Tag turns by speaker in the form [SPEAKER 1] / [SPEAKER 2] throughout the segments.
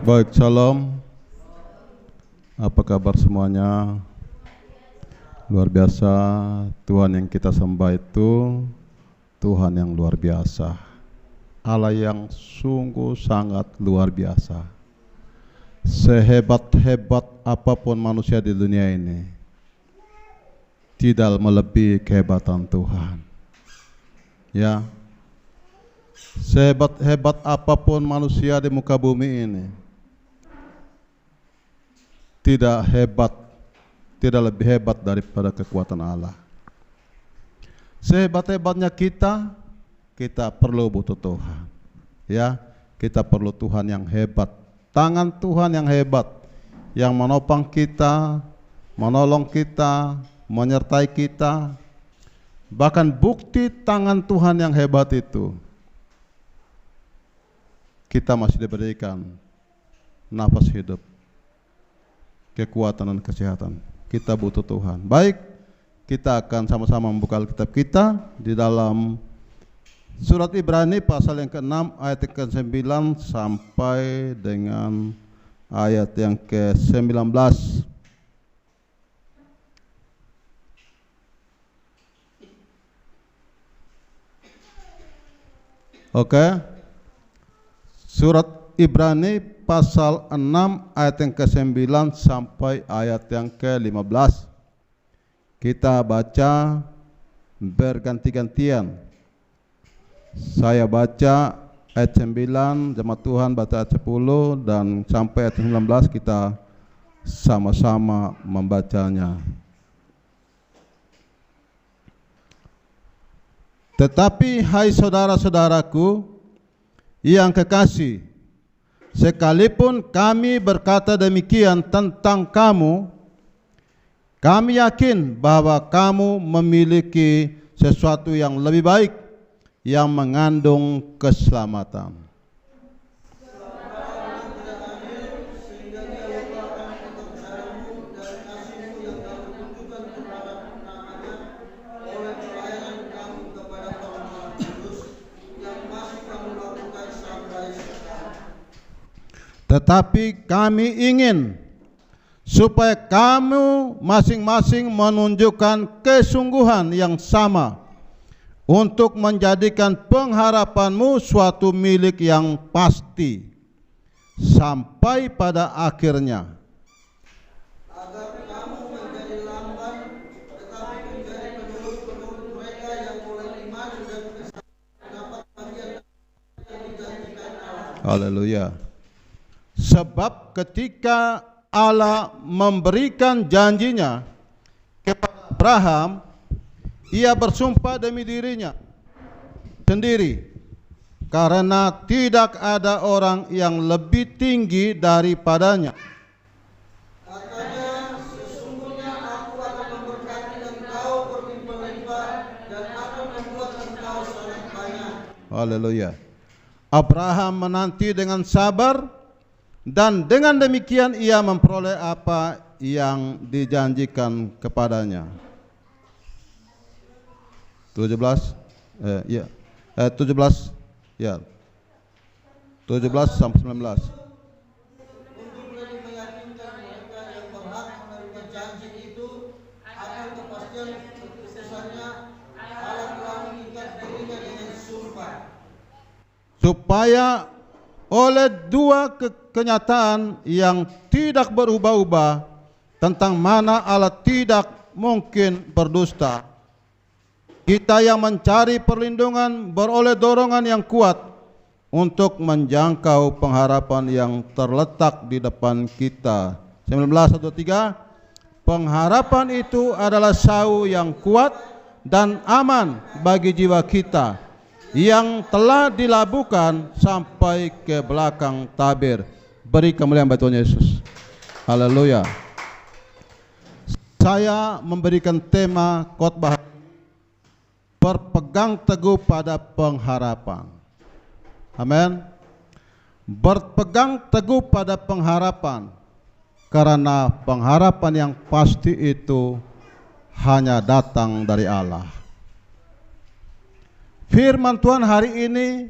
[SPEAKER 1] Baik, shalom. Apa kabar semuanya? Luar biasa, Tuhan yang kita sembah itu Tuhan yang luar biasa, Allah yang sungguh sangat luar biasa. Sehebat-hebat apapun manusia di dunia ini, tidak melebihi kehebatan Tuhan. Ya, sehebat-hebat apapun manusia di muka bumi ini, tidak lebih hebat daripada kekuatan Allah. Sehebat-hebatnya kita perlu butuh Tuhan. Ya, kita perlu Tuhan yang hebat, tangan Tuhan yang hebat, yang menopang kita, menolong kita, menyertai kita. Bahkan bukti tangan Tuhan yang hebat itu, kita masih diberikan nafas hidup, kekuatan dan kesehatan. Kita butuh Tuhan. Baik, kita akan sama-sama membuka Alkitab kita di dalam surat Ibrani pasal yang ke-6 ayat yang ke-9 sampai dengan ayat yang ke-19. Oke. Surat Ibrani pasal 6 ayat yang ke-9 sampai ayat yang ke-15. Kita baca berganti-gantian. Saya baca ayat 9, jemaat Tuhan baca ayat 10, dan sampai ayat 19 kita sama-sama membacanya. Tetapi hai saudara-saudaraku yang kekasih, sekalipun kami berkata demikian tentang kamu, kami yakin bahwa kamu memiliki sesuatu yang lebih baik yang mengandung keselamatan. Tetapi kami ingin supaya kamu masing-masing menunjukkan kesungguhan yang sama untuk menjadikan pengharapanmu suatu milik yang pasti sampai pada akhirnya. Agar kamu menjadi lamban, tetapi menjadi penerus-penerus mereka yang oleh iman dan kesabaran dapat bagian yang dijanjikan Allah. Haleluya. Sebab ketika Allah memberikan janjinya kepada Abraham, ia bersumpah demi dirinya sendiri, karena tidak ada orang yang lebih tinggi daripadanya. Katanya, sesungguhnya aku akan memberkati engkau berlimpah-limpah dan akan membuat engkau sangat banyak. Haleluya. Abraham menanti dengan sabar, dan dengan demikian ia memperoleh apa yang dijanjikan kepadanya. 17 sampai 19. Untuk lebih meyakinkan mereka yang berhak menerima janji itu akan kepastian kekhususannya, Allah telah mengikat dirinya dengan sumpah, supaya oleh dua kenyataan yang tidak berubah-ubah tentang mana Allah tidak mungkin berdusta, kita yang mencari perlindungan beroleh dorongan yang kuat untuk menjangkau pengharapan yang terletak di depan kita. 19:1-3. Pengharapan itu adalah sau yang kuat dan aman bagi jiwa kita yang telah dilabuhkan sampai ke belakang tabir. Beri kemuliaan bagi Tuhan Yesus. Haleluya. Saya memberikan tema khotbah berpegang teguh pada pengharapan. Amin. Berpegang teguh pada pengharapan, karena pengharapan yang pasti itu hanya datang dari Allah. Firman Tuhan hari ini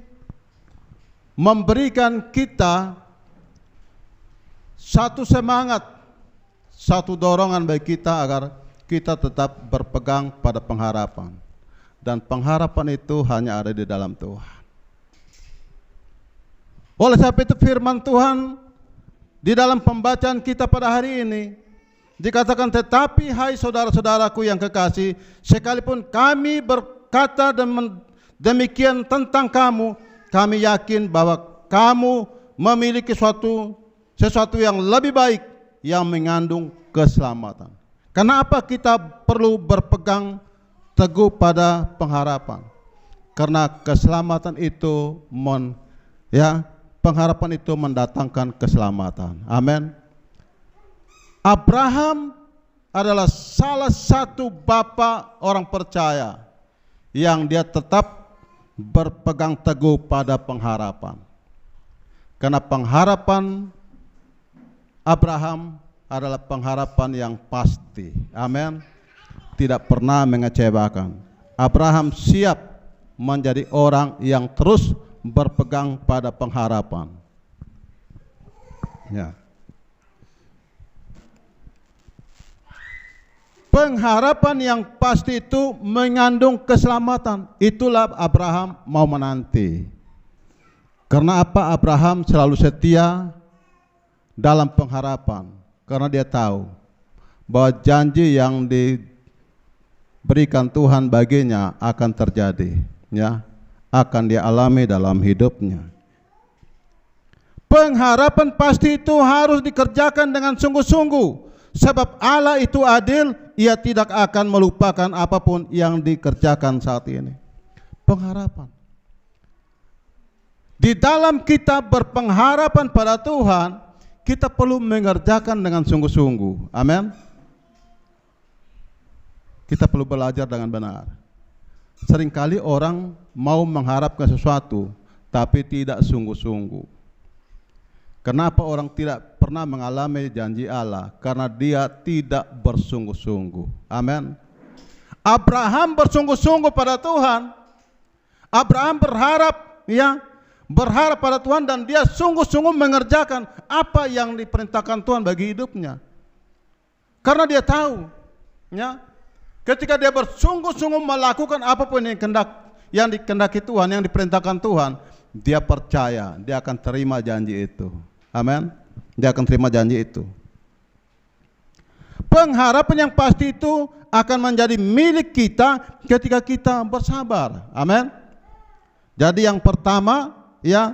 [SPEAKER 1] memberikan kita satu semangat, satu dorongan bagi kita agar kita tetap berpegang pada pengharapan. Dan pengharapan itu hanya ada di dalam Tuhan. Oleh sebab itu firman Tuhan di dalam pembacaan kita pada hari ini dikatakan, tetapi hai saudara-saudaraku yang kekasih, sekalipun kami berkata demikian tentang kamu, kami yakin bahwa kamu memiliki sesuatu yang lebih baik yang mengandung keselamatan. Kenapa kita perlu berpegang teguh pada pengharapan? Karena keselamatan itu pengharapan itu mendatangkan keselamatan. Amin. Abraham adalah salah satu bapa orang percaya yang dia tetap berpegang teguh pada pengharapan. Karena pengharapan Abraham adalah pengharapan yang pasti. Amin. Tidak pernah mengecewakan. Abraham siap menjadi orang yang terus berpegang pada pengharapan. Ya. Pengharapan yang pasti itu mengandung keselamatan. Itulah Abraham mau menanti. Karena apa? Abraham selalu setia dalam pengharapan. Karena dia tahu bahwa janji yang diberikan Tuhan baginya akan terjadi, ya, akan dia alami dalam hidupnya. Pengharapan pasti itu harus dikerjakan dengan sungguh-sungguh, sebab Allah itu adil, Ia tidak akan melupakan apapun yang dikerjakan saat ini. Pengharapan. Di dalam kita berpengharapan pada Tuhan, kita perlu mengerjakan dengan sungguh-sungguh. Amin. Kita perlu belajar dengan benar. Seringkali orang mau mengharapkan sesuatu tapi tidak sungguh-sungguh. Kenapa orang tidak pernah mengalami janji Allah? Karena dia tidak bersungguh-sungguh. Amin. Abraham bersungguh-sungguh pada Tuhan. Abraham berharap pada Tuhan dan dia sungguh-sungguh mengerjakan apa yang diperintahkan Tuhan bagi hidupnya. Karena dia tahu, ya, ketika dia bersungguh-sungguh melakukan apapun yang dikehendaki Tuhan, yang diperintahkan Tuhan, dia percaya dia akan terima janji itu. Amin. Dia akan terima janji itu. Pengharapan yang pasti itu akan menjadi milik kita ketika kita bersabar. Amin. Jadi yang pertama, ya,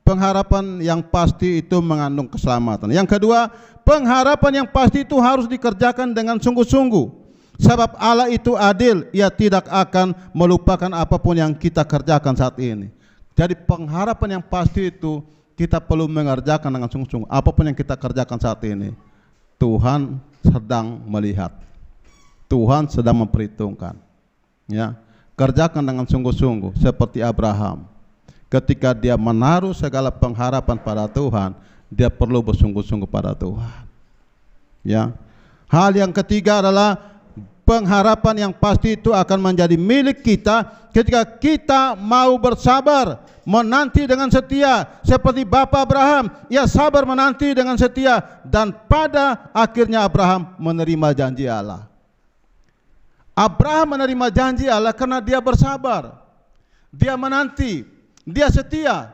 [SPEAKER 1] pengharapan yang pasti itu mengandung keselamatan. Yang kedua, pengharapan yang pasti itu harus dikerjakan dengan sungguh-sungguh. Sebab Allah itu adil, Ia tidak akan melupakan apapun yang kita kerjakan saat ini. Jadi pengharapan yang pasti itu kita perlu mengerjakan dengan sungguh-sungguh. Apapun yang kita kerjakan saat ini, Tuhan sedang melihat. Tuhan sedang memperhitungkan. Ya, kerjakan dengan sungguh-sungguh seperti Abraham. Ketika dia menaruh segala pengharapan pada Tuhan, dia perlu bersungguh-sungguh pada Tuhan. Ya. Hal yang ketiga adalah pengharapan yang pasti itu akan menjadi milik kita ketika kita mau bersabar, menanti dengan setia seperti Bapa Abraham. Ia sabar menanti dengan setia dan pada akhirnya Abraham menerima janji Allah. Abraham menerima janji Allah karena dia bersabar. Dia menanti, dia setia.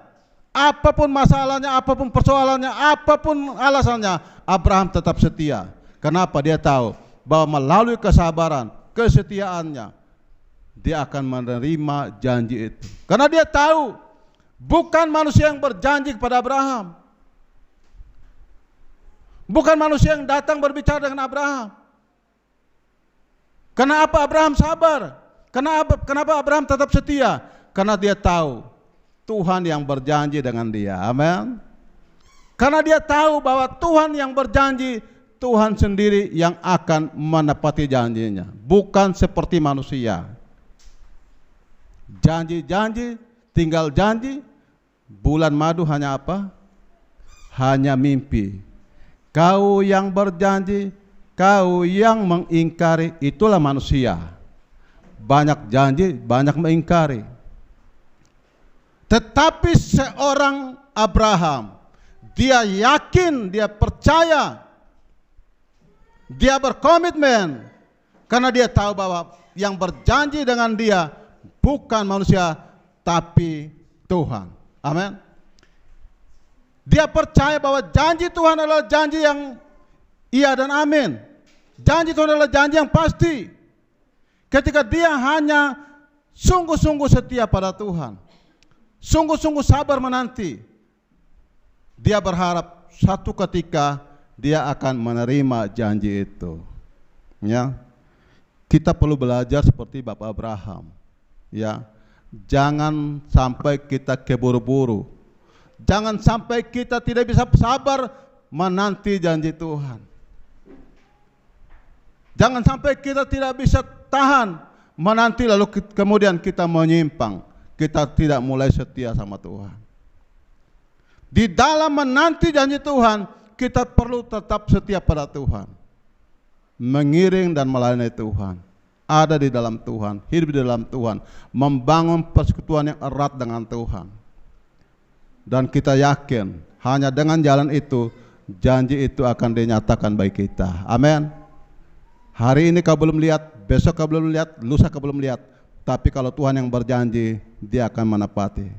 [SPEAKER 1] Apapun masalahnya, apapun persoalannya, apapun alasannya, Abraham tetap setia. Kenapa? Dia tahu bahwa melalui kesabaran, kesetiaannya, dia akan menerima janji itu. Karena dia tahu bukan manusia yang berjanji kepada Abraham, bukan manusia yang datang berbicara dengan Abraham. Kenapa Abraham sabar? Kenapa Abraham tetap setia? Karena dia tahu Tuhan yang berjanji dengan dia. Amin. Karena dia tahu bahwa Tuhan yang berjanji, Tuhan sendiri yang akan menepati janjinya, bukan seperti manusia. Janji-janji, tinggal janji. Bulan madu hanya apa? Hanya mimpi. Kau yang berjanji, kau yang mengingkari, itulah manusia. Banyak janji, banyak mengingkari. Tetapi seorang Abraham, dia yakin, dia percaya, dia berkomitmen, karena dia tahu bahwa yang berjanji dengan dia bukan manusia, tapi Tuhan. Amin. Dia percaya bahwa janji Tuhan adalah janji yang iya dan amin. Janji Tuhan adalah janji yang pasti. Ketika dia hanya sungguh-sungguh setia pada Tuhan, sungguh-sungguh sabar menanti, dia berharap satu ketika dia akan menerima janji itu. Ya, kita perlu belajar seperti Bapak Abraham. Ya, jangan sampai kita keburu-buru. Jangan sampai kita tidak bisa sabar menanti janji Tuhan. Jangan sampai kita tidak bisa tahan menanti lalu kemudian kita menyimpang. Kita tidak mulai setia sama Tuhan. Di dalam menanti janji Tuhan, kita perlu tetap setia pada Tuhan. Mengiring dan melayani Tuhan. Ada di dalam Tuhan, hidup di dalam Tuhan, membangun persekutuan yang erat dengan Tuhan. Dan kita yakin hanya dengan jalan itu, janji itu akan dinyatakan bagi kita. Amin. Hari ini kau belum lihat, besok kau belum lihat, lusa kau belum lihat. Tapi kalau Tuhan yang berjanji, dia akan menepati.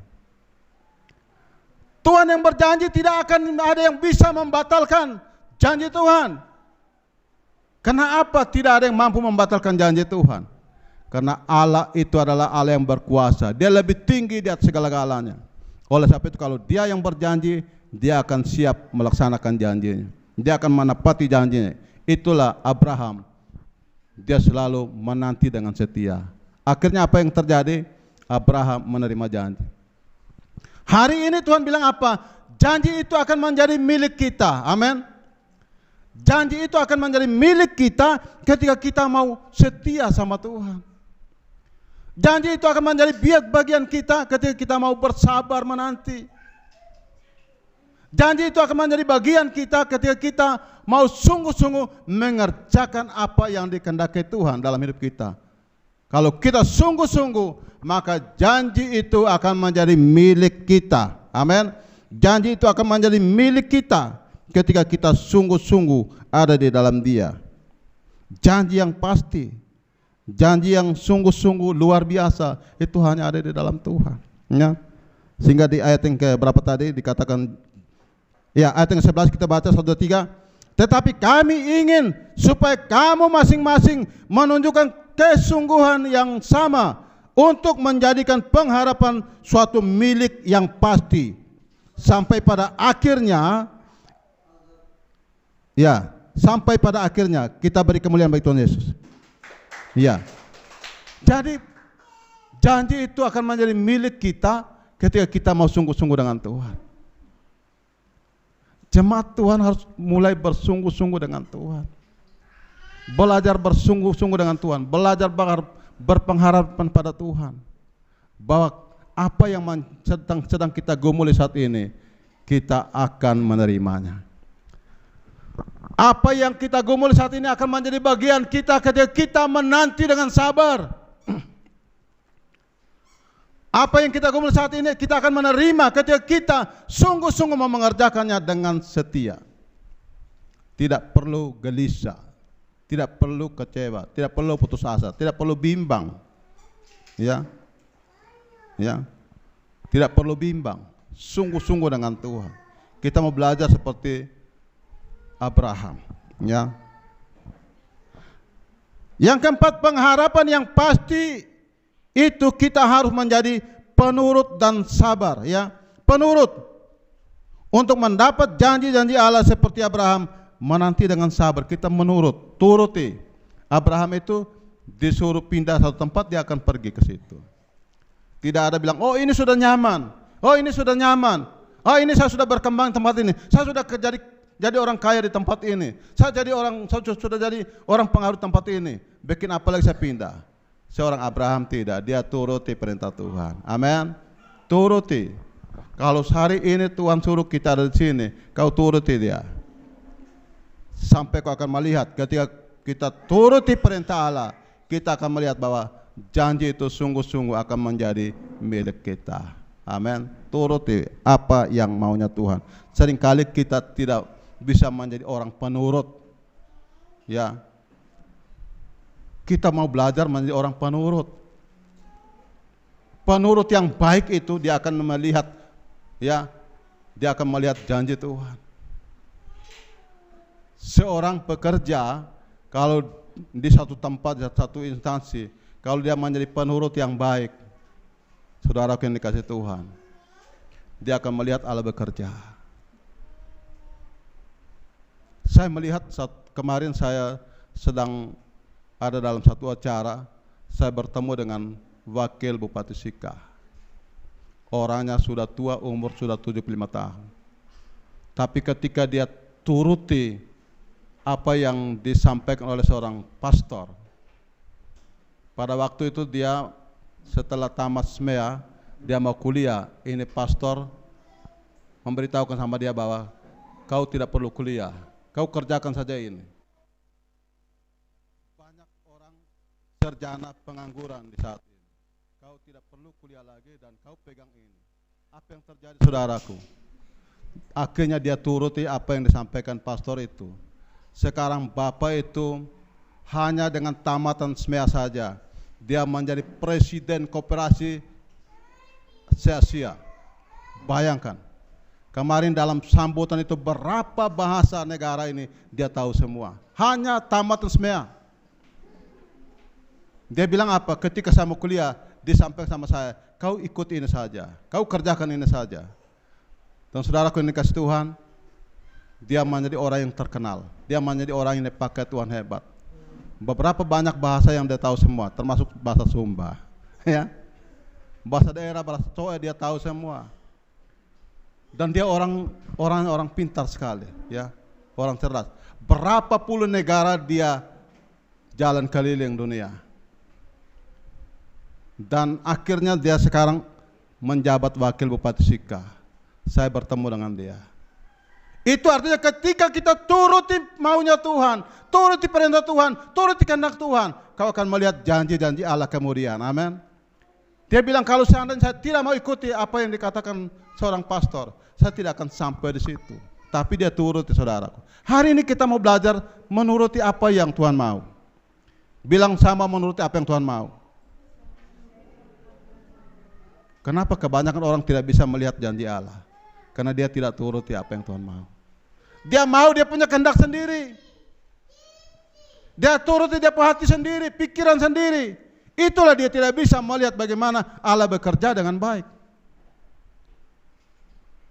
[SPEAKER 1] Tuhan yang berjanji tidak akan ada yang bisa membatalkan janji Tuhan. Karena apa? Tidak ada yang mampu membatalkan janji Tuhan. Karena Allah itu adalah Allah yang berkuasa. Dia lebih tinggi di atas segala-galanya. Oleh sebab itu kalau dia yang berjanji, dia akan siap melaksanakan janjinya. Dia akan menepati janjinya. Itulah Abraham. Dia selalu menanti dengan setia. Akhirnya apa yang terjadi? Abraham menerima janji. Hari ini Tuhan bilang apa? Janji itu akan menjadi milik kita. Amin. Janji itu akan menjadi milik kita ketika kita mau setia sama Tuhan. Janji itu akan menjadi bagian kita ketika kita mau bersabar menanti. Janji itu akan menjadi bagian kita ketika kita mau sungguh-sungguh mengerjakan apa yang dikehendaki Tuhan dalam hidup kita. Kalau kita sungguh-sungguh, maka janji itu akan menjadi milik kita. Amin. Janji itu akan menjadi milik kita ketika kita sungguh-sungguh ada di dalam Dia. Janji yang pasti, janji yang sungguh-sungguh luar biasa, itu hanya ada di dalam Tuhan. Ya. Sehingga di ayat yang berapa tadi dikatakan, ya ayat yang 11 kita baca 1, 2, 3. Tetapi kami ingin supaya kamu masing-masing menunjukkan kesungguhan yang sama untuk menjadikan pengharapan suatu milik yang pasti. Sampai pada akhirnya, ya, sampai pada akhirnya kita beri kemuliaan bagi Tuhan Yesus. Ya. Jadi janji itu akan menjadi milik kita ketika kita mau sungguh-sungguh dengan Tuhan. Jemaat Tuhan harus mulai bersungguh-sungguh dengan Tuhan. Belajar bersungguh-sungguh dengan Tuhan, belajar berpengharapan pada Tuhan. Bahwa apa yang sedang kita gumuli saat ini, kita akan menerimanya. Apa yang kita gumuli saat ini akan menjadi bagian kita ketika kita menanti dengan sabar. Apa yang kita gumuli saat ini kita akan menerima ketika kita sungguh-sungguh mengerjakannya dengan setia. Tidak perlu gelisah, tidak perlu kecewa, tidak perlu putus asa, tidak perlu bimbang. Ya. Ya. Tidak perlu bimbang, sungguh-sungguh dengan Tuhan. Kita mau belajar seperti Abraham, ya. Yang keempat, pengharapan yang pasti itu kita harus menjadi penurut dan sabar, ya. Penurut untuk mendapat janji-janji Allah seperti Abraham, menanti dengan sabar, kita menurut, turuti. Abraham itu disuruh pindah satu tempat, dia akan pergi ke situ. Tidak ada bilang, oh ini sudah nyaman, oh ini sudah nyaman, oh ini saya sudah berkembang tempat ini, saya sudah jadi orang kaya di tempat ini, saya sudah jadi orang pengaruh tempat ini, bikin apa lagi saya pindah. Seorang Abraham tidak, dia turuti perintah Tuhan. Amin. Turuti. Kalau hari ini Tuhan suruh kita ada di sini, kau turuti dia. Sampai kau akan melihat ketika kita turuti perintah Allah, kita akan melihat bahwa janji itu sungguh-sungguh akan menjadi milik kita. Amin. Turuti apa yang maunya Tuhan. Seringkali kita tidak bisa menjadi orang penurut. Ya. Kita mau belajar menjadi orang penurut. Penurut yang baik itu dia akan melihat, ya, dia akan melihat janji Tuhan. Seorang pekerja kalau di satu tempat, di satu instansi, kalau dia menjadi penurut yang baik, saudara yang dikasih Tuhan, dia akan melihat Allah bekerja. Saya melihat kemarin saya sedang ada dalam satu acara, saya bertemu dengan wakil Bupati Sika. Orangnya sudah tua, umur sudah 75 tahun. Tapi ketika dia turuti apa yang disampaikan oleh seorang pastor, pada waktu itu dia setelah tamat SMEA, dia mau kuliah. Ini pastor memberitahukan sama dia bahwa kau tidak perlu kuliah, kau kerjakan saja ini. Banyak orang sarjana pengangguran di saat ini. Kau tidak perlu kuliah lagi dan kau pegang ini. Apa yang terjadi, saudaraku? Akhirnya dia turuti apa yang disampaikan pastor itu. Sekarang bapak itu hanya dengan tamatan SMEA saja, dia menjadi presiden koperasi sia-sia. Bayangkan, kemarin dalam sambutan itu berapa bahasa negara ini dia tahu semua. Hanya tamatan SMEA. Dia bilang apa? Ketika saya mau kuliah, disampaikan sama saya, kau ikut ini saja, kau kerjakan ini saja. Dan saudaraku yang dikasih Tuhan, dia menjadi orang yang terkenal. Dia menjadi orang yang dipakai Tuhan hebat. Beberapa banyak bahasa yang dia tahu semua, termasuk bahasa Sumba, ya, bahasa daerah, bahasa Toa dia tahu semua. Dan dia orang pintar sekali, ya, orang cerdas. Berapa puluh negara dia jalan keliling dunia. Dan akhirnya dia sekarang menjabat wakil Bupati Sika. Saya bertemu dengan dia. Itu artinya ketika kita turuti maunya Tuhan, turuti perintah Tuhan, turuti kehendak Tuhan, kau akan melihat janji-janji Allah kemudian. Amin. Dia bilang kalau seandainya saya tidak mau ikuti apa yang dikatakan seorang pastor, saya tidak akan sampai di situ. Tapi dia turuti, saudaraku. Hari ini kita mau belajar menuruti apa yang Tuhan mau. Bilang sama menuruti apa yang Tuhan mau. Kenapa kebanyakan orang tidak bisa melihat janji Allah? Karena dia tidak turuti apa yang Tuhan mau. Dia mau, dia punya kehendak sendiri. Dia turuti dia punya hati sendiri, pikiran sendiri. Itulah dia tidak bisa melihat bagaimana Allah bekerja dengan baik.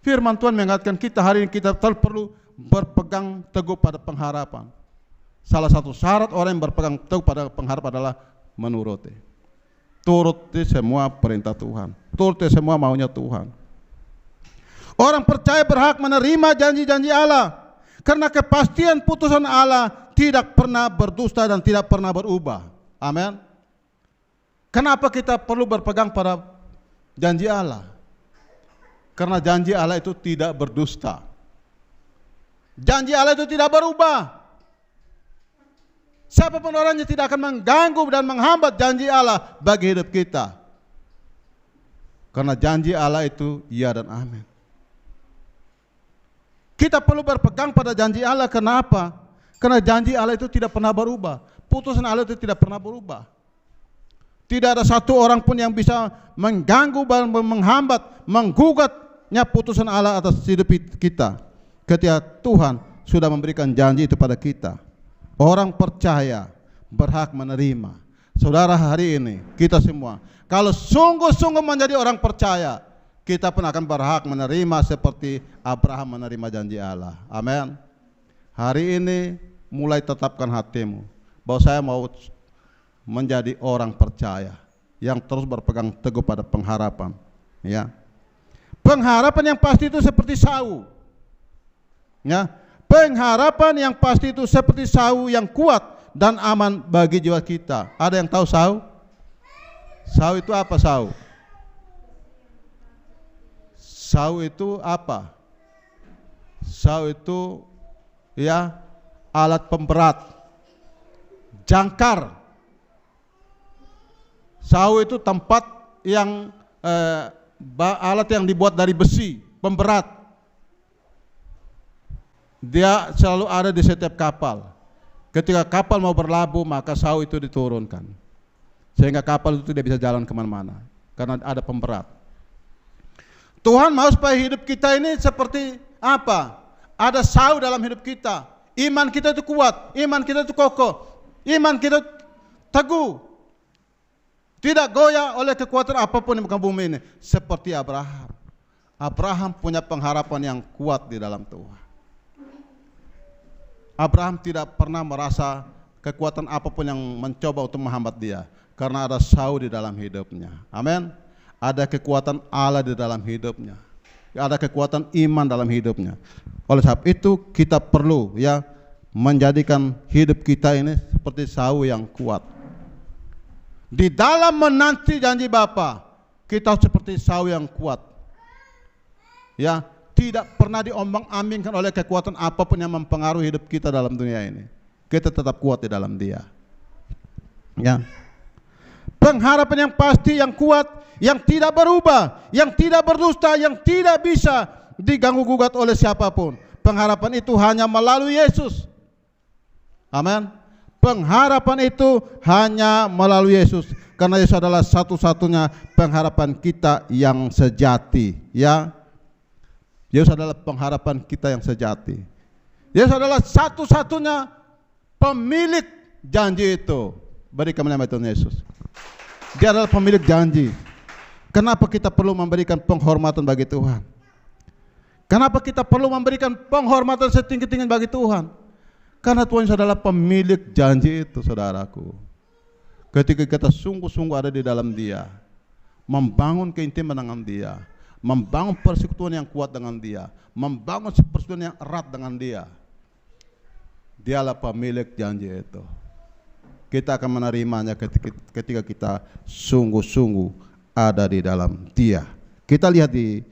[SPEAKER 1] Firman Tuhan mengingatkan kita hari ini kita perlu berpegang teguh pada pengharapan. Salah satu syarat orang yang berpegang teguh pada pengharapan adalah menuruti. Turuti semua perintah Tuhan. Turuti semua maunya Tuhan. Orang percaya berhak menerima janji-janji Allah. Karena kepastian putusan Allah tidak pernah berdusta dan tidak pernah berubah. Amin. Kenapa kita perlu berpegang pada janji Allah? Karena janji Allah itu tidak berdusta. Janji Allah itu tidak berubah. Siapapun orangnya tidak akan mengganggu dan menghambat janji Allah bagi hidup kita. Karena janji Allah itu ya dan amin. Kita perlu berpegang pada janji Allah. Kenapa? Karena janji Allah itu tidak pernah berubah. Putusan Allah itu tidak pernah berubah. Tidak ada satu orang pun yang bisa mengganggu, menghambat, menggugatnya putusan Allah atas hidup kita. Ketika Tuhan sudah memberikan janji itu pada kita. Orang percaya berhak menerima. Saudara, hari ini kita semua kalau sungguh-sungguh menjadi orang percaya, kita pun akan berhak menerima seperti Abraham menerima janji Allah. Amin. Hari ini mulai tetapkan hatimu bahwa saya mau menjadi orang percaya yang terus berpegang teguh pada pengharapan. Ya, pengharapan yang pasti itu seperti sau. Ya, pengharapan yang pasti itu seperti sau yang kuat dan aman bagi jiwa kita. Ada yang tahu sau? Sau itu apa sau? Sau itu apa? Sau itu ya alat pemberat, jangkar. Sau itu tempat yang alat yang dibuat dari besi, pemberat. Dia selalu ada di setiap kapal. Ketika kapal mau berlabuh, maka sau itu diturunkan, sehingga kapal itu tidak bisa jalan kemana-mana, karena ada pemberat. Tuhan mau supaya hidup kita ini seperti apa? Ada sau dalam hidup kita. Iman kita itu kuat, iman kita itu kokoh, iman kita teguh, tidak goyah oleh kekuatan apapun di muka bumi ini. Seperti Abraham. Abraham punya pengharapan yang kuat di dalam Tuhan. Abraham tidak pernah merasa kekuatan apapun yang mencoba untuk menghambat dia, karena ada sau di dalam hidupnya. Amin. Ada kekuatan Allah di dalam hidupnya. Ada kekuatan iman dalam hidupnya. Oleh sebab itu kita perlu menjadikan hidup kita ini seperti sau yang kuat. Di dalam menanti janji Bapa, kita seperti sau yang kuat. Tidak pernah diombang-ambingkan oleh kekuatan apapun yang mempengaruhi hidup kita dalam dunia ini. Kita tetap kuat di dalam Dia. Pengharapan yang pasti, yang kuat, yang tidak berubah, yang tidak berdusta, yang tidak bisa diganggu-gugat oleh siapapun. Pengharapan itu hanya melalui Yesus. Amin. Pengharapan itu hanya melalui Yesus, karena Yesus adalah satu-satunya pengharapan kita yang sejati. Yesus adalah pengharapan kita yang sejati. Yesus adalah satu-satunya pemilik janji itu. Beri kemuliaan Tuhan Yesus. Dia adalah pemilik janji. Kenapa kita perlu memberikan penghormatan bagi Tuhan? Kenapa kita perlu memberikan penghormatan setinggi-tinggi bagi Tuhan? Karena Tuhan adalah pemilik janji itu, saudaraku. Ketika kita sungguh-sungguh ada di dalam Dia, membangun keintiman dengan Dia, membangun persekutuan yang kuat dengan Dia, membangun persekutuan yang erat dengan Dia, Dialah pemilik janji itu. Kita akan menerimanya ketika kita sungguh-sungguh ada di dalam Dia. Kita lihat di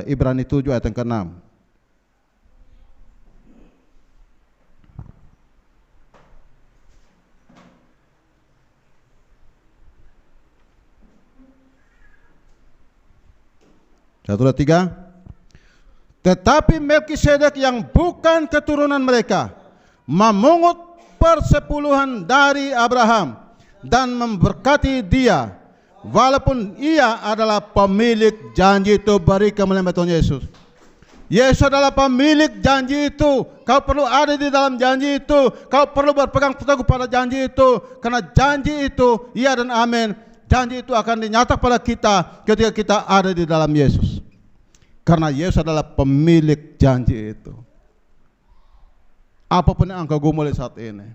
[SPEAKER 1] Ibrani 7 ayat yang ke-6. Satu, dua, tiga. Tetapi Melkisedek yang bukan keturunan mereka memungut persepuluhan dari Abraham dan memberkati dia, walaupun ia adalah pemilik janji itu. Beri kemuliaan Tuhan Yesus. Yesus adalah pemilik janji itu. Kau perlu ada di dalam janji itu. Kau perlu berpegang teguh pada janji itu, karena janji itu iya dan amin. Janji itu akan dinyatakan pada kita ketika kita ada di dalam Yesus, karena Yesus adalah pemilik janji itu. Apapun yang engkau gumuli saat ini,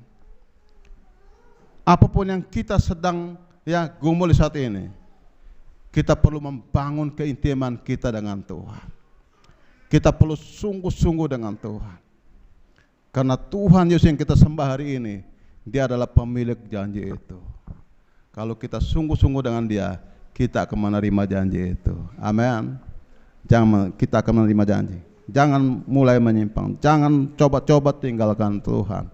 [SPEAKER 1] apapun yang kita sedang gumuli saat ini, kita perlu membangun keintiman kita dengan Tuhan. Kita perlu sungguh-sungguh dengan Tuhan, karena Tuhan Yesus yang kita sembah hari ini, Dia adalah pemilik janji itu. Kalau kita sungguh-sungguh dengan Dia, kita akan menerima janji itu. Amin. Kita akan menerima janji. Jangan mulai menyimpang. Jangan coba-coba tinggalkan Tuhan.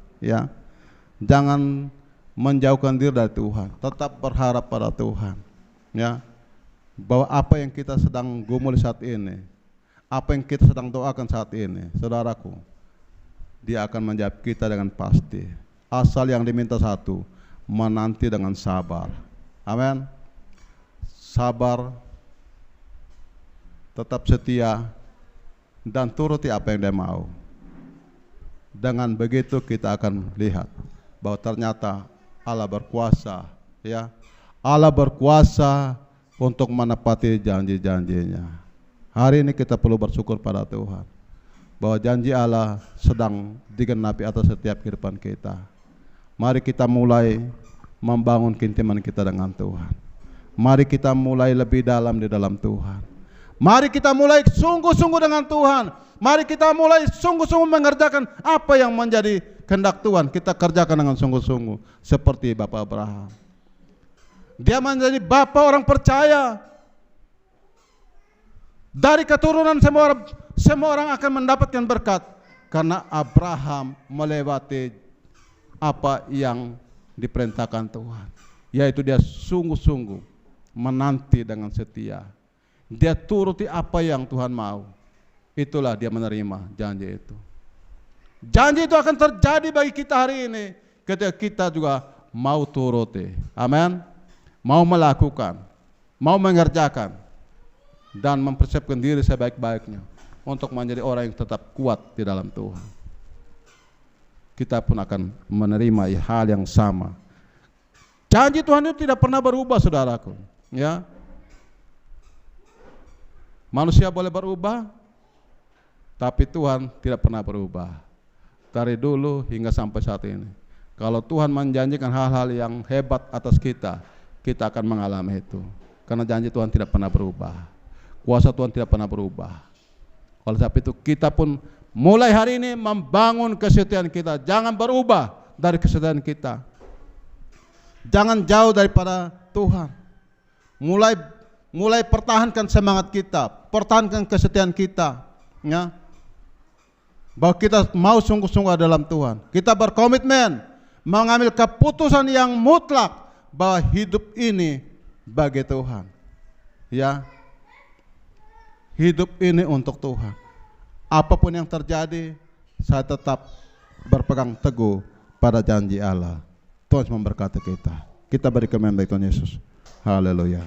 [SPEAKER 1] Jangan menjauhkan diri dari Tuhan. Tetap berharap pada Tuhan. Bahwa apa yang kita sedang gumuli saat ini, apa yang kita sedang doakan saat ini, saudaraku, Dia akan menjawab kita dengan pasti. Asal yang diminta satu, menanti dengan sabar. Amin. Sabar, tetap setia, dan turuti apa yang Dia mau. Dengan begitu kita akan lihat bahwa ternyata Allah berkuasa, Allah berkuasa untuk menepati janji-janjinya. Hari ini kita perlu bersyukur pada Tuhan bahwa janji Allah sedang digenapi atas setiap kehidupan kita. Mari kita mulai membangun keintiman kita dengan Tuhan. Mari kita mulai lebih dalam di dalam Tuhan. Mari kita mulai sungguh-sungguh dengan Tuhan. Mari kita mulai sungguh-sungguh mengerjakan apa yang menjadi kehendak Tuhan. Kita kerjakan dengan sungguh-sungguh seperti Bapak Abraham. Dia menjadi bapa orang percaya. Dari keturunan semua orang akan mendapatkan berkat, karena Abraham melewati apa yang diperintahkan Tuhan, yaitu dia sungguh-sungguh menanti dengan setia. dia turuti apa yang Tuhan mau, itulah dia menerima janji itu. Janji itu akan terjadi bagi kita hari ini ketika kita juga mau turuti. Amin. Mau melakukan, mau mengerjakan, dan mempersiapkan diri sebaik-baiknya untuk menjadi orang yang tetap kuat di dalam Tuhan. Kita pun akan menerima hal yang sama. Janji Tuhan itu tidak pernah berubah, saudaraku. Ya, manusia boleh berubah, tapi Tuhan tidak pernah berubah. Dari dulu hingga sampai saat ini. Kalau Tuhan menjanjikan hal-hal yang hebat atas kita, kita akan mengalami itu. Karena janji Tuhan tidak pernah berubah. Kuasa Tuhan tidak pernah berubah. Oleh sebab itu kita pun mulai hari ini membangun kesetiaan kita. Jangan berubah dari kesetiaan kita. Jangan jauh daripada Tuhan. Mulai pertahankan semangat kita, pertahankan kesetiaan kita, ya. Bahwa kita mau sungguh-sungguh dalam Tuhan. Kita berkomitmen mengambil keputusan yang mutlak bahwa hidup ini bagi Tuhan. Ya. Hidup ini untuk Tuhan. Apapun yang terjadi, saya tetap berpegang teguh pada janji Allah. Tuhan memberkati kita. Kita beri kemenangan bagi Tuhan Yesus. Haleluya.